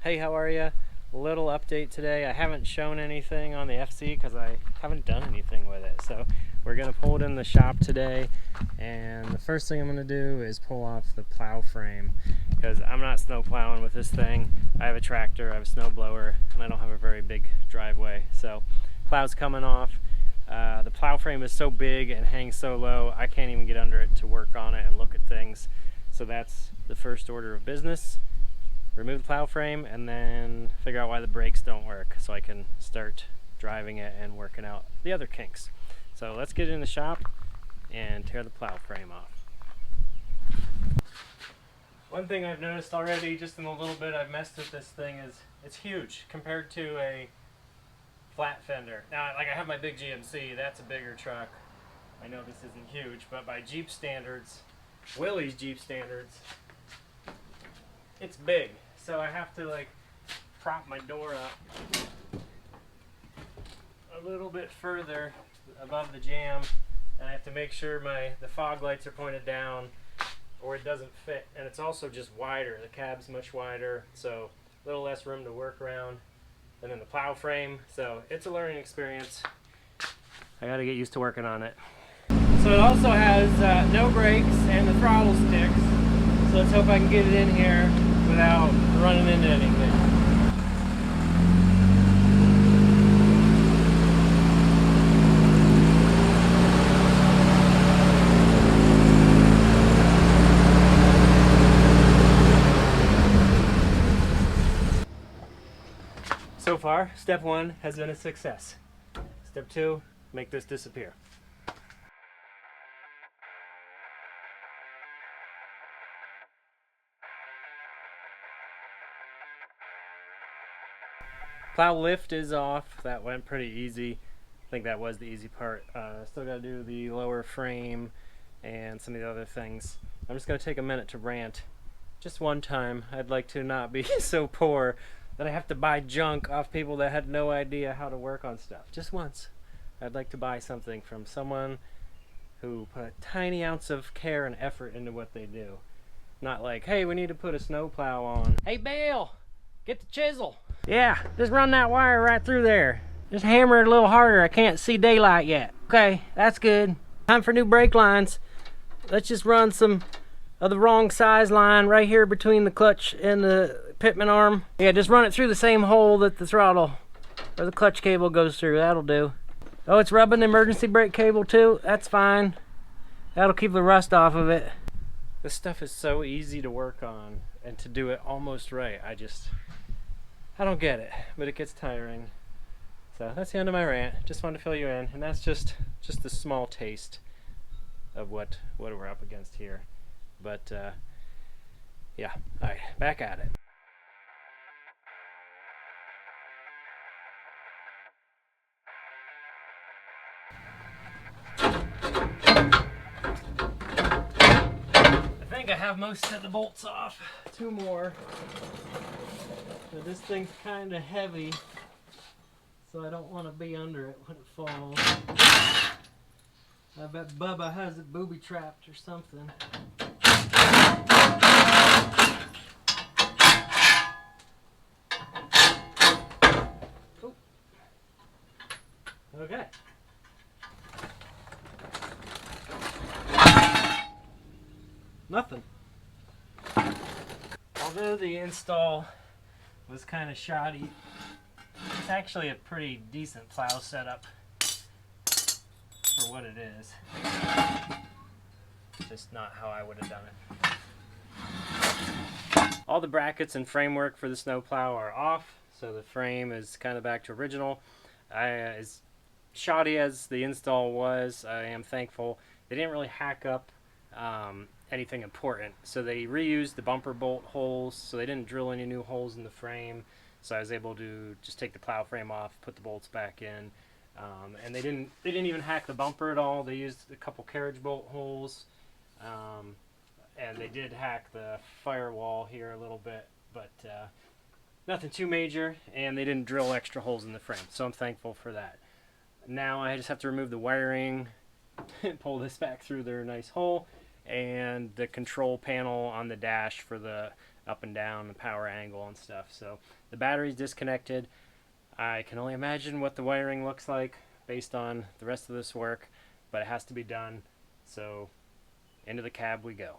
Hey, how are you? Little update today. I haven't shown anything on the FC because I haven't done anything with it. So we're going to pull it in the shop today. And the first thing I'm going to do is pull off the plow frame because I'm not snow plowing with this thing. I have a tractor, I have a snow blower, and I don't have a very big driveway. So plow's coming off. The plow frame is so big and hangs so low, I can't even get under it to work on it and look at things. So that's the first order of business. Remove the plow frame and then figure out why the brakes don't work so I can start driving it and working out the other kinks. So let's get in the shop and tear the plow frame off. One thing I've noticed already, just in a little bit I've messed with this thing, is it's huge compared to a flat fender. Now, like I have my big GMC, that's a bigger truck. I know this isn't huge, but by Jeep standards, Willys Jeep standards, it's big. So I have to like prop my door up a little bit further above the jamb, and I have to make sure the fog lights are pointed down or it doesn't fit. And it's also just wider. The cab's much wider, so a little less room to work around. And then the plow frame, so it's a learning experience. I gotta get used to working on it. So it also has no brakes and the throttle sticks, so let's hope I can get it in here without running into anything. So far, step one has been a success. Step two, make this disappear. Plow lift is off. That went pretty easy. I think that was the easy part. Still got to do the lower frame and some of the other things. I'm just going to take a minute to rant. Just one time, I'd like to not be so poor that I have to buy junk off people that had no idea how to work on stuff. Just once. I'd like to buy something from someone who put a tiny ounce of care and effort into what they do. Not like, hey, we need to put a snow plow on. Hey, Bill, get the chisel. Yeah, just run that wire right through there. Just hammer it a little harder. I can't see daylight yet. Okay, that's good. Time for new brake lines. Let's just run some of the wrong size line right here between the clutch and the pitman arm. Yeah, just run it through the same hole that the throttle or the clutch cable goes through. That'll do. Oh, it's rubbing the emergency brake cable too. That's fine. That'll keep the rust off of it. This stuff is so easy to work on and to do it almost right. I don't get it, but it gets tiring. So that's the end of my rant. Just wanted to fill you in, and that's just a small taste of what we're up against here. But yeah, all right, back at it. I think I have most of the bolts off. Two more. But this thing's kind of heavy, so I don't want to be under it when it falls. I bet Bubba has it booby trapped or something. Oh. Okay. Nothing. Although the install was kind of shoddy, it's actually a pretty decent plow setup for what it is. Just not how I would have done it. All the brackets and framework for the snowplow are off, so the frame is kind of back to original. As shoddy as the install was, I am thankful they didn't really hack up anything important. So they reused the bumper bolt holes, so they didn't drill any new holes in the frame. So I was able to just take the plow frame off, put the bolts back in, and they didn't even hack the bumper at all. They used a couple carriage bolt holes, and they did hack the firewall here a little bit, but nothing too major. And they didn't drill extra holes in the frame, so I'm thankful for that. Now I just have to remove the wiring, pull this back through their nice hole, and the control panel on the dash for the up and down, the power angle and stuff. So the battery's disconnected. I can only imagine what the wiring looks like based on the rest of this work, but it has to be done. So into the cab we go.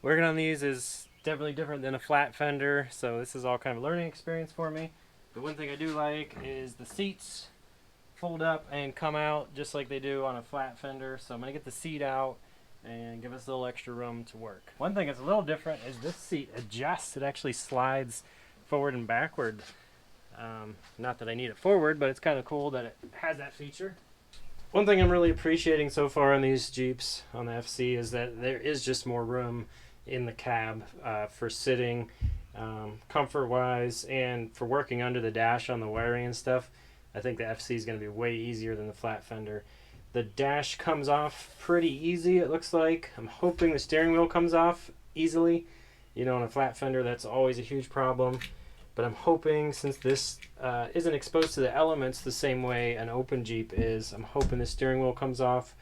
Working on these is definitely different than a flat fender, so this is all kind of a learning experience for me. The one thing I do like is the seats fold up and come out just like they do on a flat fender. So I'm going to get the seat out and give us a little extra room to work. One thing that's a little different is this seat adjusts. It actually slides forward and backward. Not that I need it forward, but it's kind of cool that it has that feature. One thing I'm really appreciating so far on these Jeeps on the FC is that there is just more room in the cab for sitting, comfort-wise, and for working under the dash on the wiring and stuff. I think the FC is going to be way easier than the flat fender. The dash comes off pretty easy, it looks like. I'm hoping the steering wheel comes off easily. You know, on a flat fender, that's always a huge problem. But I'm hoping, since this isn't exposed to the elements the same way an open Jeep is, I'm hoping the steering wheel comes off.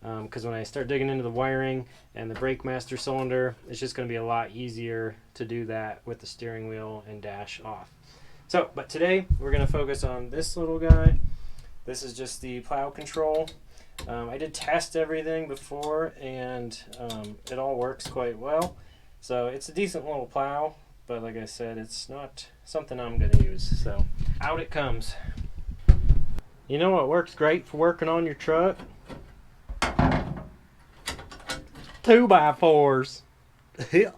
Because when I start digging into the wiring and the brake master cylinder, it's just going to be a lot easier to do that with the steering wheel and dash off. So, but today we're going to focus on this little guy. This is just the plow control. I did test everything before, and it all works quite well. So it's a decent little plow, but like I said, it's not something I'm going to use. So out it comes. You know what works great for working on your truck? 2x4s. Yeah.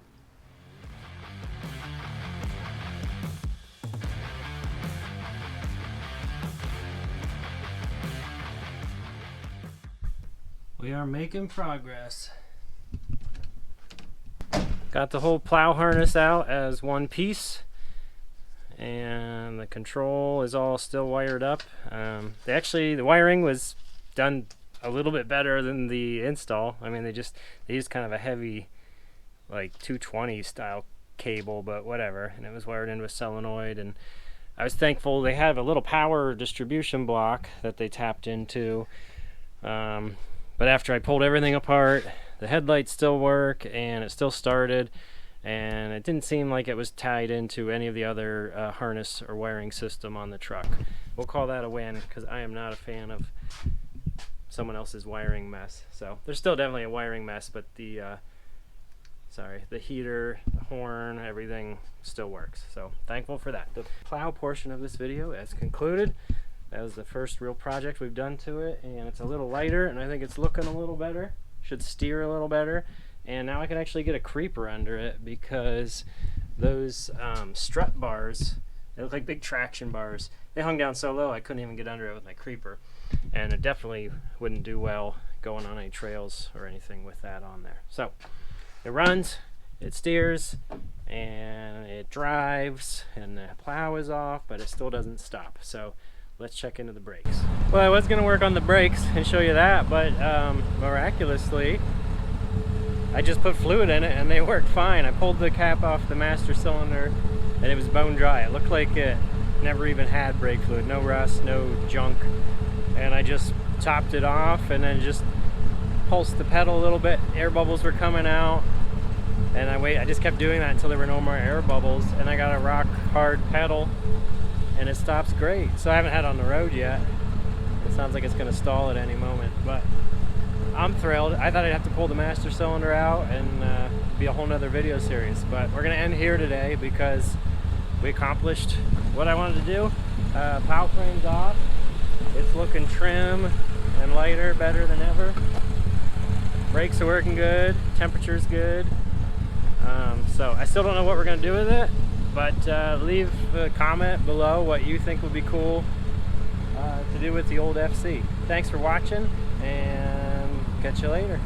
We are making progress. Got the whole plow harness out as one piece, and the control is all still wired up. The wiring was done a little bit better than the install. I mean, they used kind of a heavy, like 220 style cable, but whatever, and it was wired into a solenoid. And I was thankful they have a little power distribution block that they tapped into. But after I pulled everything apart, the headlights still work, and it still started, and it didn't seem like it was tied into any of the other harness or wiring system on the truck. We'll call that a win, because I am not a fan of someone else's wiring mess. So there's still definitely a wiring mess, but the heater, the horn, everything still works. So thankful for that. The plow portion of this video has concluded. That was the first real project we've done to it, and it's a little lighter, and I think it's looking a little better. Should steer a little better, and now I can actually get a creeper under it, because those strut bars, they look like big traction bars. They hung down so low I couldn't even get under it with my creeper, and it definitely wouldn't do well going on any trails or anything with that on there. So it runs, it steers, and it drives, and the plow is off, but it still doesn't stop. So let's check into the brakes. Well, I was going to work on the brakes and show you that, but miraculously, I just put fluid in it and they worked fine. I pulled the cap off the master cylinder and it was bone dry. It looked like it never even had brake fluid, no rust, no junk. And I just topped it off and then just pulsed the pedal a little bit. Air bubbles were coming out, and I just kept doing that until there were no more air bubbles, and I got a rock hard pedal, and it stops great. So I haven't had it on the road yet. It sounds like it's going to stall at any moment, but I'm thrilled. I thought I'd have to pull the master cylinder out and be a whole nother video series, but we're going to end here today because we accomplished what I wanted to do. Plow frame's off. It's looking trim and lighter, better than ever. Brakes are working good. Temperature's good. So I still don't know what we're going to do with it, but leave a comment below what you think would be cool to do with the old FC. Thanks for watching, and catch you later.